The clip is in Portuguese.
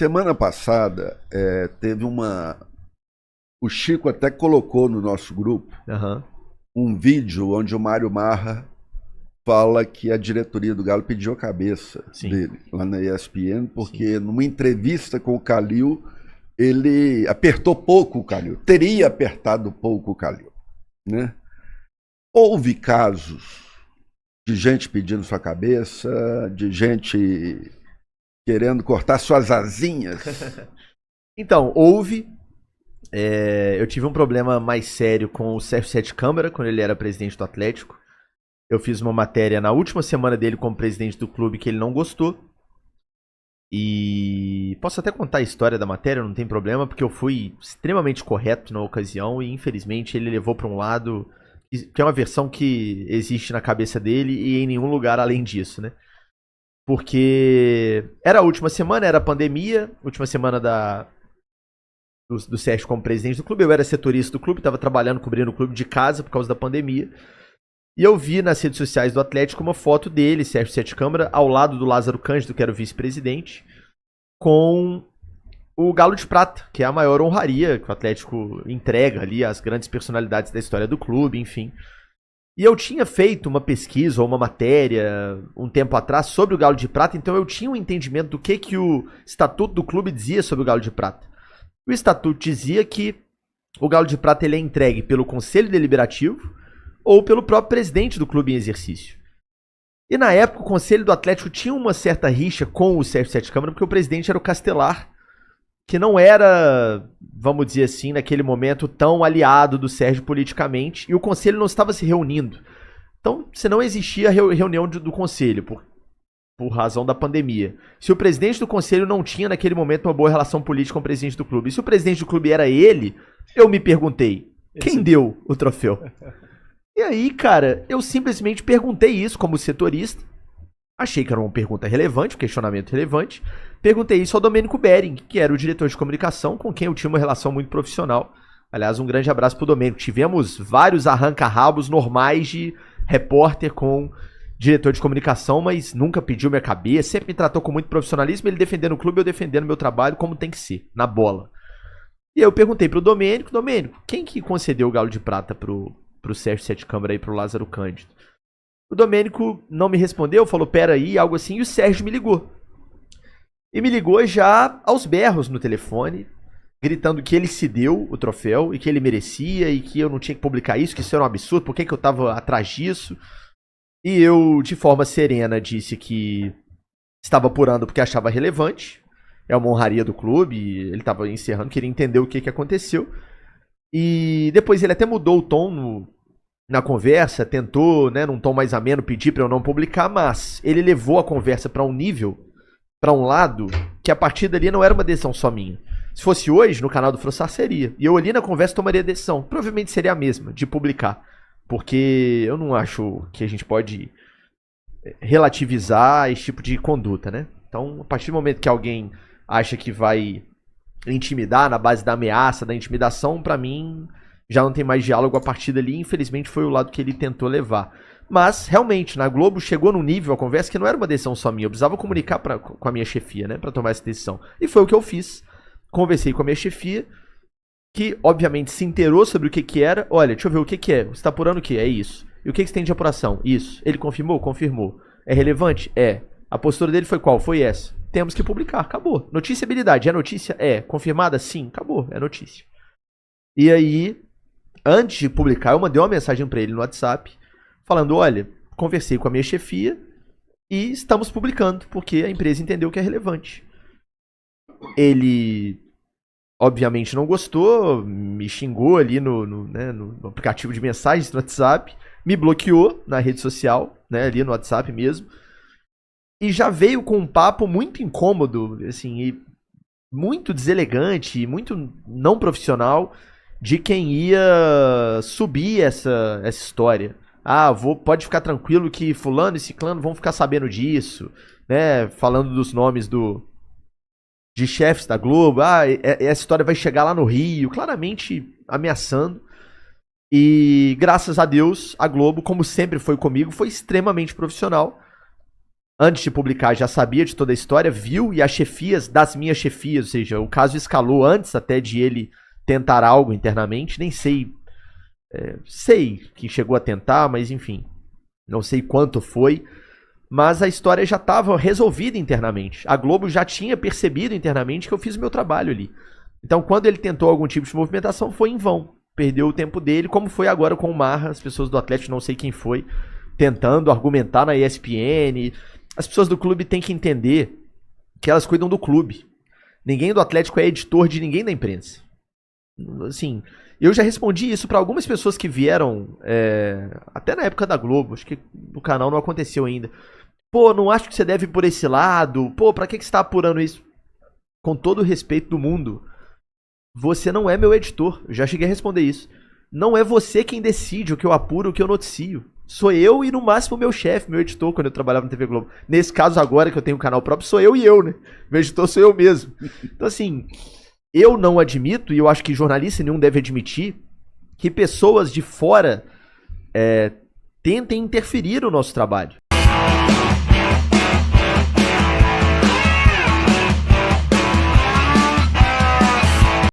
Semana passada teve uma. O Chico até colocou no nosso grupo Aham. um vídeo onde o Mário Marra fala que a diretoria do Galo pediu a cabeça Sim. dele lá na ESPN, porque numa entrevista com o Calil, ele apertou pouco o Calil, teria apertado pouco o Calil, né? Houve casos de gente pedindo sua cabeça, de gente querendo cortar suas asinhas. Então, houve. Eu tive um problema mais sério com o Sérgio Sete Câmara, quando ele era presidente do Atlético. Eu fiz uma matéria na última semana dele como presidente do clube que ele não gostou. E posso até contar a história da matéria, não tem problema, porque eu fui extremamente correto na ocasião e infelizmente ele levou para um lado que é uma versão que existe na cabeça dele e em nenhum lugar além disso, né? Porque era a última semana, era a pandemia, última semana do Sérgio como presidente do clube. Eu era setorista do clube, estava trabalhando, cobrindo o clube de casa por causa da pandemia. E eu vi nas redes sociais do Atlético uma foto dele, Sérgio Sete Câmara, ao lado do Lázaro Cândido, que era o vice-presidente, com o Galo de Prata, que é a maior honraria que o Atlético entrega ali às grandes personalidades da história do clube, enfim. E eu tinha feito uma pesquisa ou uma matéria um tempo atrás sobre o Galo de Prata, então eu tinha um entendimento do que o estatuto do clube dizia sobre o Galo de Prata. O estatuto dizia que o Galo de Prata ele é entregue pelo Conselho Deliberativo ou pelo próprio presidente do clube em exercício. E na época o Conselho do Atlético tinha uma certa rixa com o Sérgio Sete Câmara, porque o presidente era o Castelar, que não era, vamos dizer assim, naquele momento tão aliado do Sérgio politicamente, e o Conselho não estava se reunindo. Então, se não existia reunião do Conselho, por razão da pandemia. Se o presidente do Conselho não tinha naquele momento uma boa relação política com o presidente do clube, e se o presidente do clube era ele, eu me perguntei, quem deu o troféu? E aí, cara, eu simplesmente perguntei isso como setorista. Achei que era uma pergunta relevante, um questionamento relevante. Perguntei isso ao Domênico Bering, que era o diretor de comunicação, com quem eu tinha uma relação muito profissional. Aliás, um grande abraço pro Domênico. Tivemos vários arranca-rabos normais de repórter com diretor de comunicação, mas nunca pediu minha cabeça, sempre me tratou com muito profissionalismo, ele defendendo o clube, eu defendendo meu trabalho como tem que ser, na bola. E aí eu perguntei pro Domênico, quem que concedeu o Galo de Prata pro Sérgio Sete Câmara e pro Lázaro Cândido? O Domênico não me respondeu, falou pera aí, algo assim, e o Sérgio me ligou. E me ligou já aos berros no telefone, gritando que ele se deu o troféu e que ele merecia e que eu não tinha que publicar isso, que isso era um absurdo, por que eu tava atrás disso? E eu, de forma serena, disse que estava apurando porque achava relevante, é uma honraria do clube, ele estava encerrando, queria entender o que aconteceu. E depois ele até mudou o tom na conversa, tentou, né, num tom mais ameno, pedir para eu não publicar, mas ele levou a conversa para um nível, para um lado, que a partir dali não era uma decisão só minha. Se fosse hoje, no canal do Frossar, seria. E eu ali na conversa tomaria a decisão. Provavelmente seria a mesma, de publicar. Porque eu não acho que a gente pode relativizar esse tipo de conduta, né? Então, a partir do momento que alguém acha que vai intimidar na base da ameaça, da intimidação, pra mim já não tem mais diálogo a partir dali. Infelizmente foi o lado que ele tentou levar. Mas, realmente, na Globo chegou num nível a conversa que não era uma decisão só minha. Eu precisava comunicar com a minha chefia, né? Pra tomar essa decisão. E foi o que eu fiz. Conversei com a minha chefia, que obviamente se inteirou sobre o que era. Olha, deixa eu ver o que é. Você tá apurando o que? É isso. E o que você tem de apuração? Isso. Ele confirmou? Confirmou. É relevante? É. A postura dele foi qual? Foi essa. Temos que publicar. Acabou. Noticiabilidade. É notícia? É. Confirmada? Sim. Acabou. É notícia. E aí, antes de publicar, eu mandei uma mensagem pra ele no WhatsApp, falando, olha, conversei com a minha chefia e estamos publicando, porque a empresa entendeu que é relevante. Ele, obviamente, não gostou, me xingou ali no aplicativo de mensagens do WhatsApp, me bloqueou na rede social, né, ali no WhatsApp mesmo, e já veio com um papo muito incômodo, assim, e muito deselegante, muito não profissional, de quem ia subir essa história. Ah, pode ficar tranquilo que fulano e ciclano vão ficar sabendo disso, né, falando dos nomes de chefes da Globo. Ah, essa história vai chegar lá no Rio, claramente ameaçando. E graças a Deus, a Globo, como sempre foi comigo, foi extremamente profissional. antes de publicar, já sabia de toda a história, viu, e as chefias das minhas chefias, ou seja, o caso escalou antes até de ele tentar algo internamente, nem sei, sei que chegou a tentar, mas enfim, não sei quanto foi, mas a história já estava resolvida internamente. A Globo já tinha percebido internamente que eu fiz o meu trabalho ali. Então, quando ele tentou algum tipo de movimentação, foi em vão. Perdeu o tempo dele, como foi agora com o Marra, as pessoas do Atlético, não sei quem foi, tentando argumentar na ESPN. As pessoas do clube têm que entender que elas cuidam do clube. Ninguém do Atlético é editor de ninguém da imprensa. Assim, eu já respondi isso para algumas pessoas que vieram, até na época da Globo, acho que no canal não aconteceu ainda. Pô, não acho que você deve ir por esse lado. Pô, pra que você tá apurando isso? Com todo o respeito do mundo, você não é meu editor. Eu já cheguei a responder isso. Não é você quem decide o que eu apuro, o que eu noticio. Sou eu e no máximo meu chefe, meu editor, quando eu trabalhava na TV Globo. Nesse caso agora que eu tenho um canal próprio, sou eu e eu, né? Meu editor sou eu mesmo. Então assim, eu não admito, e eu acho que jornalista nenhum deve admitir, que pessoas de fora tentem interferir no nosso trabalho.